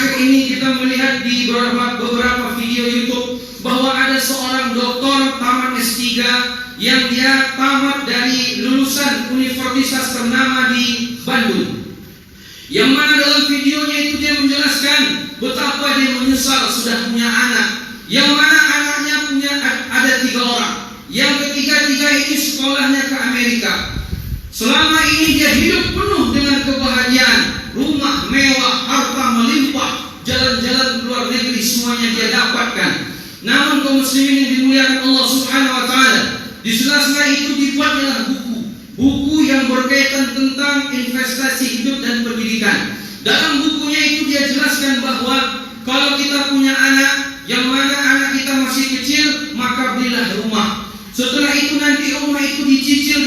akhir-akhir ini kita melihat di beberapa video YouTube bahwa ada seorang doktor tamat S3 yang dia tamat dari lulusan universitas ternama di Bandung. Yang mana dalam videonya itu dia menjelaskan betapa dia menyesal sudah punya anak. Yang mana anaknya ada 3 orang. Yang ketiga-tiga ini sekolahnya ke Amerika. Selama ini dia hidup penuh dengan kebahagiaan, rumah mewah, harta melimpah, jalan-jalan ke luar negeri semuanya dia dapatkan. Namun kaum muslimin yang dimuliakan Allah Subhanahu wa taala, di sela-sela itu dibuatlah buku yang berkaitan tentang investasi hidup dan pendidikan. Dalam bukunya itu dia jelaskan bahwa kalau kita punya anak, yang mana anak kita masih kecil, maka belilah rumah. Setelah itu nanti rumah itu dicicil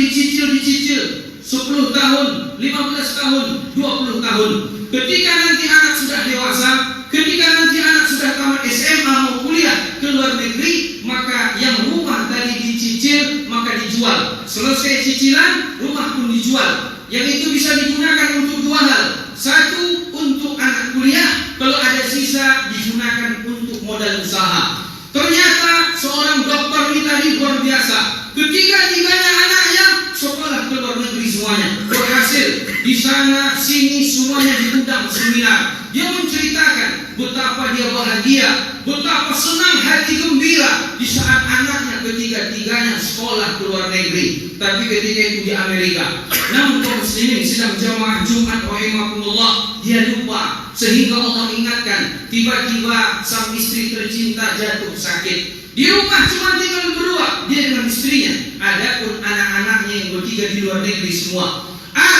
10 tahun, 15 tahun, 20 tahun. Ketika nanti anak sudah dewasa, ketika nanti anak sudah tamat SMA mau kuliah ke luar negeri, maka yang rumah tadi dicicil maka dijual. Selesai cicilan, rumah pun dijual. Yang itu bisa digunakan untuk 2 hal. 1, untuk anak kuliah, kalau ada sisa digunakan untuk modal usaha. Ternyata seorang dokter ini tadi luar biasa. Ketiga-tiganya anaknya sekolah ke luar negeri semuanya, berhasil. Di sana sini semuanya diundang seminar. Dia menceritakan betapa dia bahagia, betapa senang, hati gembira di saat anaknya ketiga-tiganya sekolah ke luar negeri. Tapi ketika itu di Amerika. Namun kaum muslimin sedang jamaah Jumat rahimakumullah, dia lupa sehingga Allah ingatkan. Tiba-tiba sang istri tercinta jatuh sakit. Di rumah cuma tinggal berdua, dia dengan istrinya. Adapun anak-anaknya yang bertiga di luar negeri semua.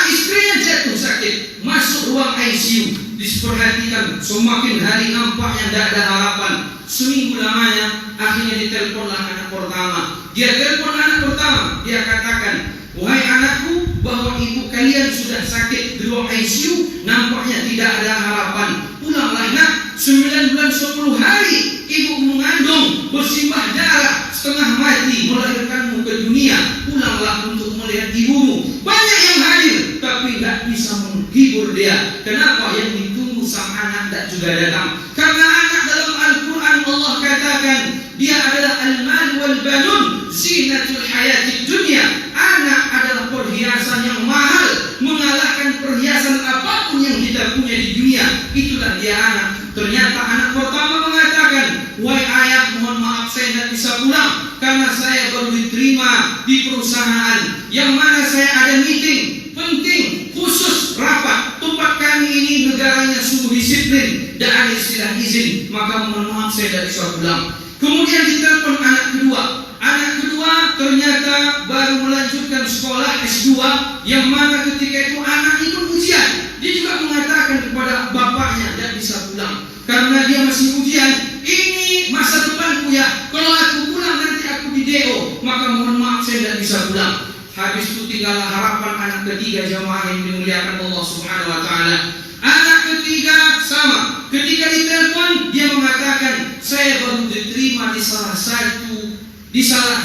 Istrinya jatuh sakit, masuk ruang ICU. Diperhatikan, semakin hari nampaknya tidak ada harapan. Seminggu lamanya, akhirnya diteleponlah anak pertama. Dia telepon anak pertama, dia katakan, wahai anakku, bahwa ibu kalian sudah sakit di ruang ICU, nampaknya tidak ada harapan. Pulanglah nak, 9 bulan 10 hari ibu mengandung, bersimbah darah, setengah mati melahirkanmu ke dunia. Pulanglah untuk melihat ibumu. Banyak yang hadir, tapi tidak bisa menghibur dia. Kenapa? Yang ditunggu sang anak tidak juga datang. Karena anak dalam Al-Quran Allah katakan, dia adalah al-mal wal banun zinatul hayatid dunia. Anak adalah perhiasan yang mahal, mengalahkan perhiasan apapun yang kita punya di dunia. Itulah dia anak. Ternyata anak pertama mengatakan, wahai ayah, mohon maaf saya tidak bisa pulang karena saya baru diterima di perusahaan yang mana saya ada meeting penting khusus rapat. Tempat kami ini negaranya sungguh disiplin, tidak ada istilah izin, maka mohon maaf saya tidak bisa pulang. Kemudian ditelepon anak kedua. Anak kedua ternyata baru melanjutkan sekolah S2, yang mana ketika itu anak itu ujian. Dia juga mengatakan kepada bapaknya tidak bisa pulang karena dia masih ujian. Ini masa depanku ya, kalau aku pulang nanti aku di DO, maka mohon maaf saya tidak bisa pulang. Habis itu tinggallah harapan anak ketiga jamaah yang dimuliakan Allah Subhanahu wa taala. Anak ketiga sama, ketika ditelepon dia mengatakan, saya baru diterima di salah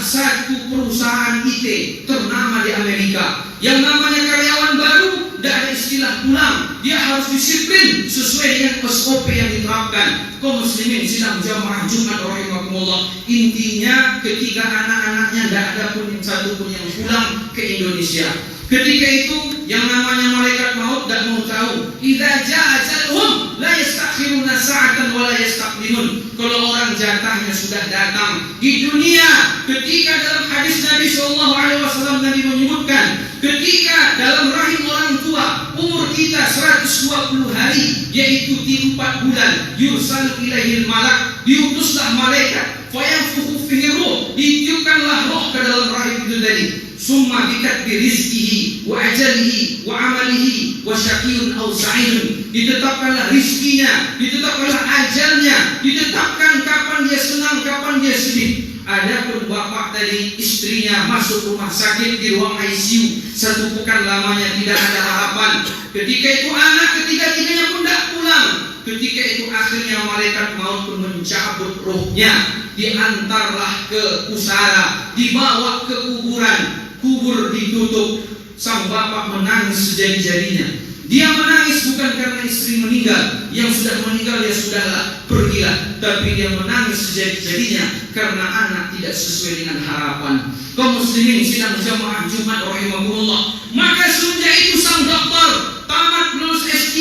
satu perusahaan IT ternama di Amerika. Yang namanya karyawan baru, tidak ada istilah pulang. Dia harus disiplin sesuai dengan SOP yang diterapkan. Kaum muslimin sidang jamaah Jumat rahimakumullah. Intinya ketika anak-anaknya tidak ada pun satu pun yang pulang ke Indonesia. Ketika itu yang namanya malaikat maut tidak mau tahu. Idza jaa ajaluhum la yastakhiruna sa'atan wa la yastaqdimun. Kalau orang jatahnya sudah datang di dunia, ketika dalam hadis Nabi sallallahu alaihi wasallam Nabi menyebutkan, ketika dalam rahim orang tua umur kita 120 hari, yaitu 4 bulan, yursal ilaihil malak, diutuslah malaikat, fayanfukhu fihi ruh, ditiupkanlah roh ke dalam rahim itu tadi. Summa bikatbi rizkihi wa ajalihi wa amalihi wa syakiyun au sa'idun. Ditetapkanlah rizkinya, ditetapkanlah ajalnya, ditetapkan kapan dia senang, kapan dia sedih. Adapun bapak tadi, istrinya masuk rumah sakit di ruang ICU 1 pekan lamanya, tidak ada harapan. Ketika itu anak ketiga-tiganya pun tidak pulang. Ketika itu akhirnya malaikat maut pun mencabut rohnya, diantarlah ke pusara, dibawa ke kuburan. Kubur ditutup, sang bapak menangis sejadi-jadinya. Dia menangis bukan karena istri meninggal. Yang sudah meninggal ya sudahlah, pergilah. Tapi dia menangis sejadi-jadinya karena anak tidak sesuai dengan harapan. Kaum muslimin sidang jamaah Jumat rahimahumullah. Maka semenjak itu sang dokter tamat lulus S3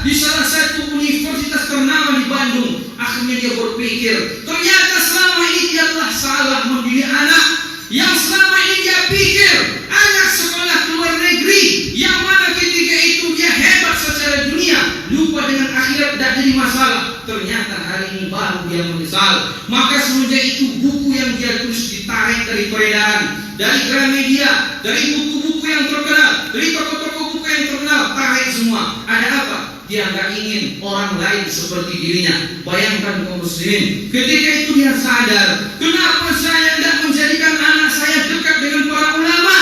di salah satu universitas ternama di Bandung. Akhirnya dia berpikir, ternyata selama ini dia telah salah mendidik anak. Yang selama ini dia pikir anak sekolah ke luar negeri, yang mana ketika itu dia hebat secara dunia, lupa dengan akhirat, tidak jadi masalah. Ternyata hari ini baru dia menyesal. Maka semenjak itu buku yang dia tulis ditarik dari peredaran, dari Gramedia, dari buku-buku yang terkenal, dari toko-toko buku yang terkenal, tarik semua. Ada apa? Dia nggak ingin orang lain seperti dirinya. Bayangkan kaum muslimin, ketika itu dia sadar, kenapa saya tidak menjadikan anak saya dekat dengan para ulama,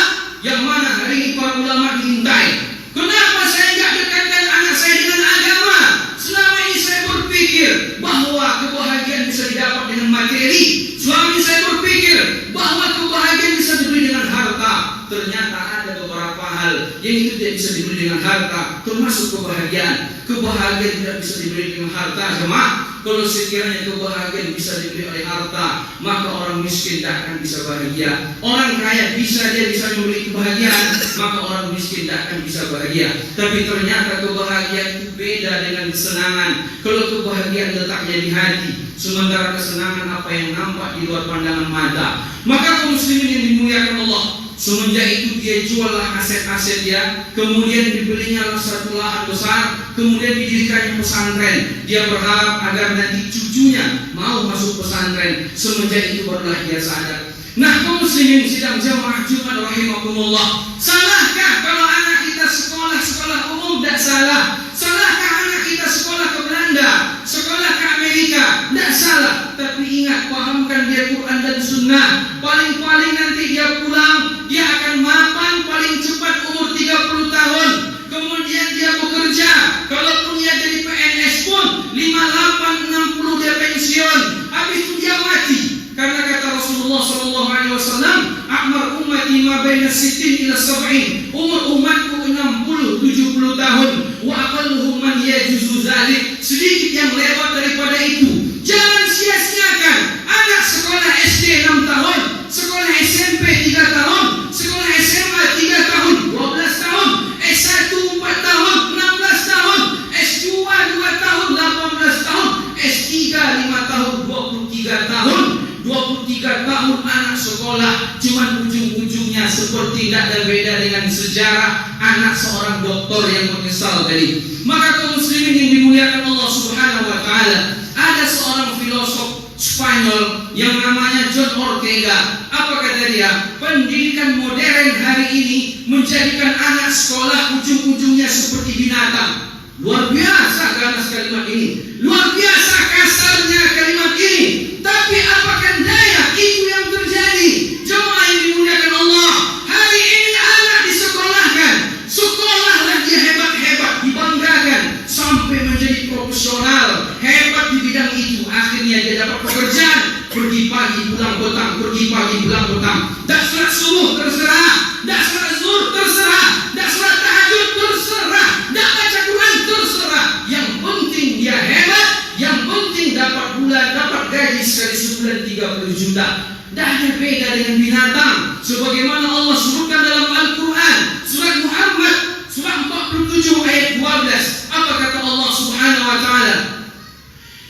yang mana hari ini para ulama diintai. Kenapa saya nggak dekatkan anak saya dengan agama? Selama ini saya berpikir bahwa kebahagiaan bisa didapat dengan materi. Selama ini saya berpikir bahwa kebahagiaan bisa dibeli dengan harta. Ternyata ada beberapa hal yang itu tidak bisa dibeli dengan harta, termasuk kebahagiaan. Kebahagiaan tidak bisa dibeli dengan harta, jemaah. Kalau sekiranya kebahagiaan bisa dibeli oleh harta, maka orang miskin tidak akan bisa bahagia. Orang kaya bisa membeli kebahagiaan, maka orang miskin tidak akan bisa bahagia. Tapi ternyata kebahagiaan itu beda dengan kesenangan. Kalau kebahagiaan letaknya di hati, sementara kesenangan apa yang nampak di luar pandangan mata. Maka kaum muslimin yang dimuliakan Allah, semenjak itu dia juallah aset-aset dia, kemudian dibelinya satu lahan besar, kemudian didirikannya pesantren. Dia berharap agar nanti cucunya mau masuk pesantren. Semenjak itu barulah dia sadar. Nah, kaum muslimin sidang jamaah Jumat rahimahumullah, salahkah kalau anak kita sekolah umum? Tidak salah. Salahkah anak kita sekolah ke Belanda, sekolah ke Amerika? Tidak salah. Tapi ingat, pahamkan dia Quran dan Sunnah. Paling-paling nanti dia pulang, dia akan mapan paling cepat umur 30 tahun. Kemudian dia bekerja. Kalaupun dia jadi PNS pun 58, 60 dia pensiun. Habis itu dia mati. Karena kata Rasulullah SAW, "A'mar ummati ma baina 60 ila 70." Umur umatku 60, 70 tahun. Wa aqalluhum man yajuzu dzalik. Sedikit yang lewat daripada itu. Jangan sia-siakan anak sekolah SD 6 tahun, sekolah SMP 3 tahun, sekolah SMA 3 tahun, 12 tahun, S1 4 tahun, 16 tahun, S2 2 tahun, 18 tahun, S3 5 tahun, 23 tahun. 23 tahun anak sekolah, cuman ujung-ujungnya seperti tidak ada beda dengan sejarah anak seorang dokter yang menyesal tadi. Maka kaum muslimin yang dimuliakan Allah Subhanahu wa taala, ada seorang filosof Spanyol yang namanya John Ortega. Apa kata dia? Pendidikan modern hari ini menjadikan anak sekolah ujung-ujungnya seperti binatang. Luar biasa ganas kalimat ini, luar biasa kasarnya kalimat ini. Tapi apakah daya itu yang terjadi? Jemaah yang dimuliakan Allah, hari ini anak disekolahkan, sekolahlah dia hebat-hebat, dibanggakan sampai menjadi profesional, hebat di bidang itu. Akhirnya dia dapat pekerjaan, pergi pagi pulang petang, pergi pagi pulang petang. Tak salat subuh terserah, tak salat zuhur terserah, tak salat tahajud terserah, tak baca Quran terserah. Yang penting dia hebat, yang penting dapat bulan, dapat gaji sekali sebulan 30 juta. Tidak ada beda dengan binatang. Sebagaimana Allah sebutkan dalam Al-Quran, surat Muhammad, surat 47 ayat 12. Apa kata Allah Subhanahu wa taala?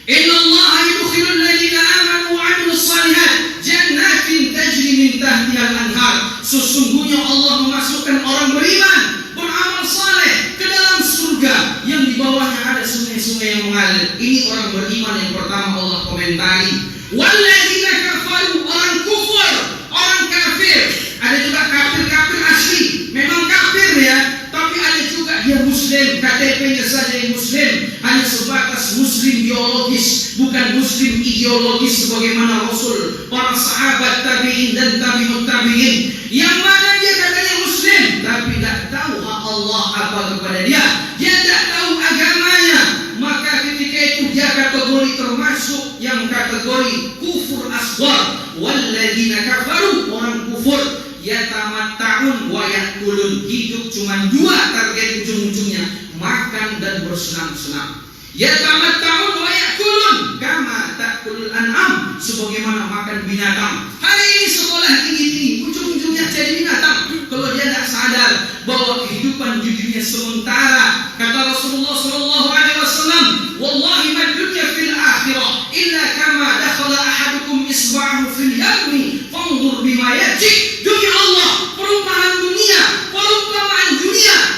Inna Allah yudkhilul ladzina amanu wa 'amilus shalihat jannatin tajri min tahtihal anhar. Sesungguhnya Allah memasukkan orang beriman, beramal saleh ke dalam surga yang di bawahnya ada sungai-sungai yang mengalir. Ini orang beriman yang pertama Allah komentari. Walladzina kafaru, orang kufur, orang kafir. Ada juga kafir-kafir asli, memang kafir ya, tapi ada juga dia muslim, KTP-nya saja yang muslim, hanya sebatas muslim biologis, bukan muslim ideologis sebagaimana Rasul, para sahabat tabi'in dan tabi'ut tabi'in, yang mana dia katanya muslim tapi tidak tahu hak Allah apa kepada dia tidak tahu agamanya. Maka ketika itu dia kategori termasuk yang kategori kufur asghar. Walladzina kafaru, orang kufur, yatamatta'un wa yakulun, hidup cuma dua target ujung-ujungnya, bersenang-senang. Yatamatta'un wa ya'kulun kama ta'kulul an'am, sebagaimana makan binatang. Hari ini sekolah tinggi-tinggi, ujung-ujungnya jadi binatang kalau dia tidak sadar bahwa kehidupan di dunia sementara. Kata Rasulullah sallallahu alaihi wasallam, "Wallahi ma dunya fil akhirah illa kama dakhala ahadukum isba'ahu fil yawmi fanzur bima yati." Demi Allah, perumpamaan dunia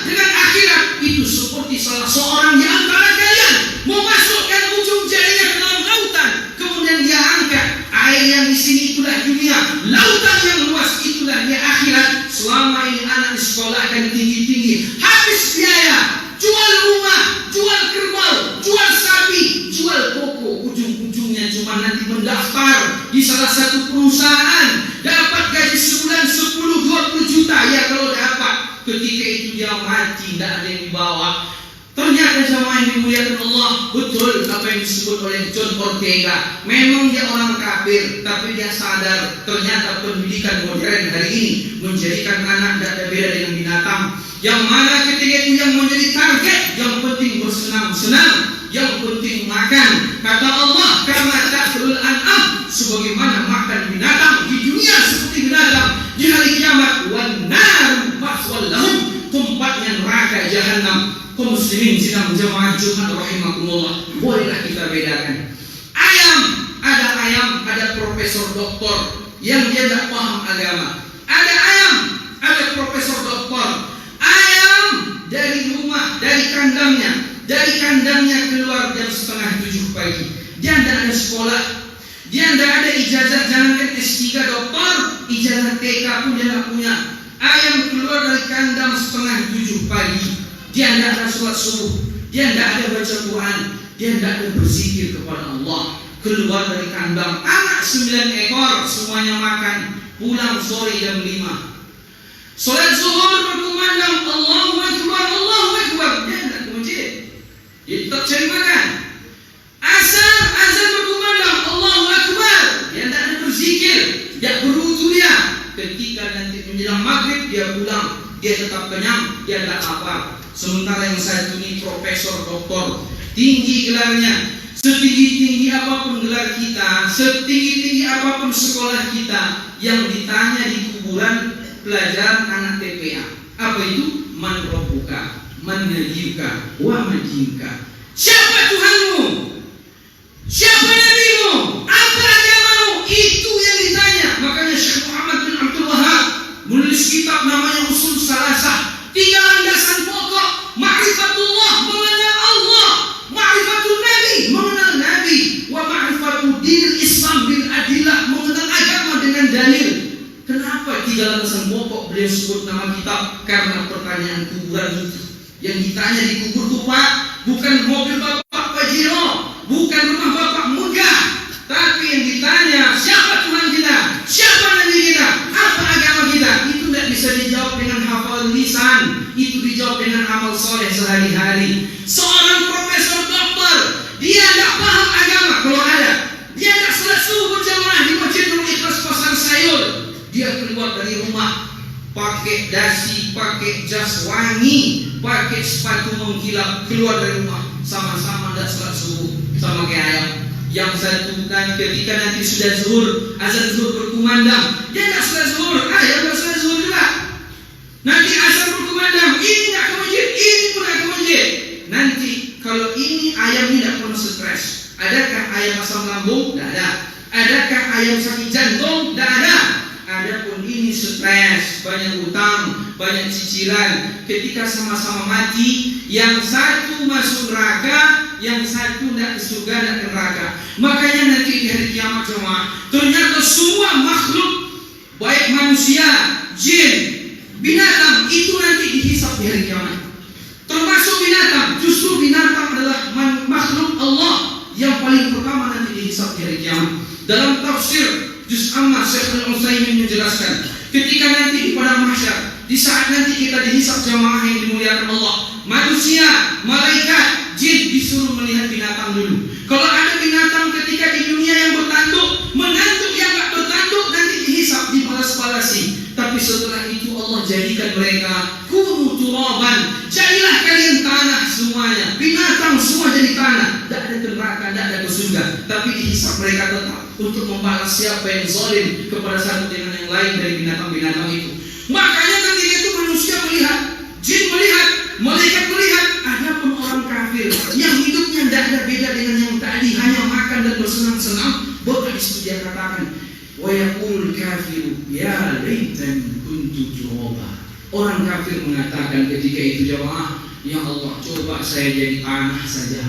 dengan akhirat itu seperti salah seorang di antara kalian memasukkan ujung jarinya ke dalam lautan, kemudian dia angkat air yang di sini itulah dunia, lautan yang luas itulah dia akhirat. Selama ini anak disekolahkan tinggi-tinggi, habis biaya, jual rumah, jual kerbau, jual sapi, jual koko, ujung-ujungnya cuma nanti mendaftar di salah satu perusahaan, dapat gaji sebulan 10-20 juta ya kalau dapat. Ketika itu dia mati, tidak ada yang dibawa. Ternyata jamaah yang dimuliakan Allah, betul apa yang disebut oleh John Ortega. Memang dia orang kafir, tapi dia sadar ternyata pendidikan modern hari ini menjadikan anak tidak beda dengan binatang. Yang mana ketika itu yang menjadi target, yang penting bersenang-senang, yang penting makan. Kata Allah, kama ta'kulul an'am, sebagaimana makan binatang di dunia seperti binatang, di hari kiamat wan nar maswal lahum, tempatnya neraka jahanam. Kaum muslimin sidang jamaah Jumat rahimakumullah, bolehlah kita bedakan. Ayam, ada profesor doktor yang dia tidak paham agama. Ada profesor doktor. Ayam dari rumah, dari kandangnya keluar jam 6:30 pagi. Dia tidak ada sekolah, dia tidak ada ijazah, jangankan S3 doktor, ijazah TK pun dia tidak punya. Ayam keluar dari kandang 6:30 pagi. Dia tidak ada sholat subuh, dia tidak ada baca Quran, dia tidak ada berzikir kepada Allah. Keluar dari kandang, anak 9 ekor, semuanya makan, pulang sore jam 5. Sholat zuhur berkumandang, Allahu Akbar, Allahu Akbar, dia tidak ke masjid, dia tetap cari makan. Azan berkumandang, Allahu Akbar, dia tidak ada berzikir, dia berwudu dia. Ketika nanti menjelang maghrib dia pulang, dia tetap kenyang, dia tidak lapar. Sementara yang satu ini profesor doktor, tinggi gelarnya, setinggi-tinggi apapun gelar kita, setinggi-tinggi apapun sekolah kita, yang ditanya di kuburan pelajaran anak TPA, apa itu? Man rabbuka, man nabiyuka, wa man dinuka. Siapa Tuhanmu? Siapa nabimu? Apa agamamu? Itu yang ditanya. Makanya Syekh Muhammad bin Abdul Wahab menulis kitab namanya Usul Salasah. 3 landasan pokok: ma'rifatullah, mengenal Allah; ma'rifatul Nabi, mengenal Nabi; wa ma'rifatul dinil Islam bil adillah, mengenal agama dengan dalil. Kenapa 3 landasan pokok beliau sebut nama kitab? Karena pertanyaan kuburan itu. Yang ditanya di kubur itu, Pak, bukan mobil Bapak Pajero, bukan rumah Bapak megah, tapi yang ditanya siapa Tuhan kita, siapa Nabi kita, apa agama kita. Itu tidak bisa dijawab dengan hafal lisan, itu dijawab dengan amal soleh sehari-hari. Seorang profesor doktor, dia tidak paham agama kalau ada, dia tidak salat subuh berjamaah di Masjid Nurul Ikhlas Pasar Sayur. Dia keluar dari rumah pakai dasi, pakai jas wangi, pakai sepatu mengkilap, keluar dari rumah sama-sama tidak salat subuh, sama kayak ayam. Yang satu kan ketika nanti sudah zuhur, azan zuhur berkumandang, dia tidak salat zuhur, ayam tidak salat zuhur juga. Nanti azan berkumandang, ini tidak ke masjid, ini pun tidak ke masjid. Nanti kalau ini ayam tidak pernah stres. Adakah ayam asam lambung? Tidak ada. Adakah ayam sakit jantung? Tidak ada. Adapun ini stres, banyak utang, banyak cicilan. Ketika sama-sama mati, yang satu masuk neraka, yang satu tidak ke surga, tidak ke neraka. Makanya nanti di hari kiamat jemaah, ternyata semua makhluk, baik manusia, jin, binatang, itu nanti dihisab di hari kiamat. Termasuk binatang, justru binatang adalah makhluk Allah yang paling pertama nanti dihisab di hari kiamat. Dalam tafsir Juz Amma Syekh Al-Utsaimin menjelaskan, ketika nanti di padang mahsyar, di saat nanti kita dihisab jamaah yang dimuliakan Allah, manusia, malaikat, jin disuruh melihat binatang dulu. Kalau ada binatang ketika di dunia yang bertanduk, menanduk yang tak bertanduk nanti dihisab, dibalas-balasi. Tapi setelah itu Allah jadikan mereka kunu turaban, jadilah kalian tanah semuanya. Binatang semua jadi tanah. Tidak ada ke neraka, tidak ada ke surga. Tapi dihisab mereka tetap untuk membalas siapa yang zalim kepada satu dengan yang lain dari binatang-binatang itu. Makanya ketika itu manusia melihat, jin melihat, malaikat melihat, ada pun orang kafir yang hidupnya tidak ada beda dengan yang tadi, hanya makan dan bersenang-senang. Bahkan disitu dia katakan, wa yaqulul kafiru ya laitani kuntu turaba. Orang kafir mengatakan ketika itu, jemaah, ya Allah, coba saya jadi tanah saja.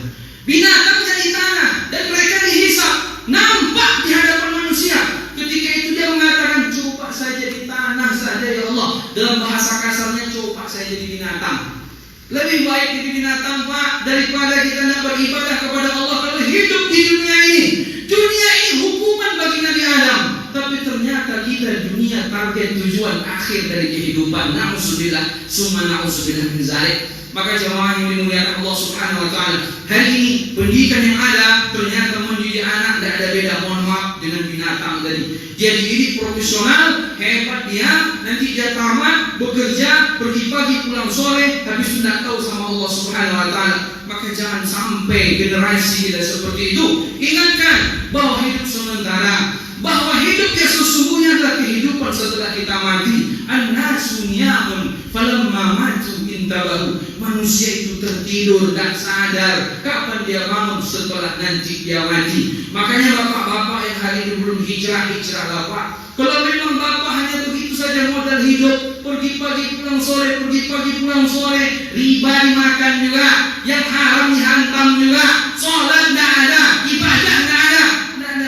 Binatang jadi tanah dan mereka dihisab, nampak di hadapan manusia. Ketika itu dia mengatakan, coba saya jadi tanah saja ya Allah. Dalam bahasa kasarnya, coba saya jadi binatang. Lebih baik jadi binatang, Pak, daripada kita tidak beribadah kepada Allah kalau hidup di dunia ini. Dunia ini hukuman bagi Nabi Adam, tapi ternyata kita dunia target tujuan akhir dari kehidupan. Na'udzubillah, summa na'udzubillah min zalik. Maka jemaah yang dimuliakan Allah Subhanahu wa taala, hari ini pendidikan yang ada ternyata mendidik anak tidak ada beda, mohon maaf, dengan binatang tadi. Dia dididik profesional, hebat dia, nanti dia tamat, bekerja, pergi pagi pulang sore, tapi sudah tahu sama Allah Subhanahu wa taala. Maka jangan sampai generasi kita seperti itu. Ingatkan bahwa hidup sementara, bahwa hidup yang sesungguhnya adalah kehidupan setelah kita mati. An-nasu niyamun falamma matu intabahu. Manusia itu tertidur dan sadar kapan dia bangun setelah nanti dia mati. Makanya bapak-bapak yang hari ini belum hijrah bapak. Kalau memang bapak hanya begitu saja modal hidup, pergi pagi pulang sore, pergi pagi pulang sore, riba dimakan juga, yang haram dihantam juga, sholat tidak ada, ibadah tidak ada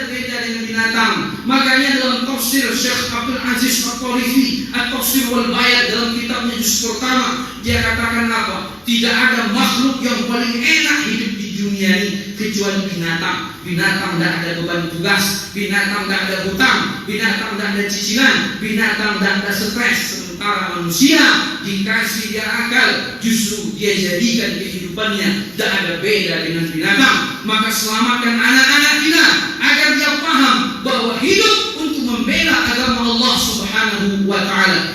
beda dengan binatang. Makanya dalam tafsir Syekh Abdul Aziz At-Tarifi, At-Tafsir wal Bayan, dalam kitabnya juz pertama, dia katakan apa? Tidak ada makhluk yang paling enak hidup di dunia ini kecuali binatang. Binatang tidak ada beban tugas, binatang tidak ada hutang, binatang tidak ada cicilan, binatang tidak ada stres. Sementara manusia dikasih dia akal, justru dia jadikan kehidupannya tidak ada beda dengan binatang. Maka selamatkan anak-anak kita agar dia paham bahwa hidup untuk membela agama Allah Subhanahu wa taala.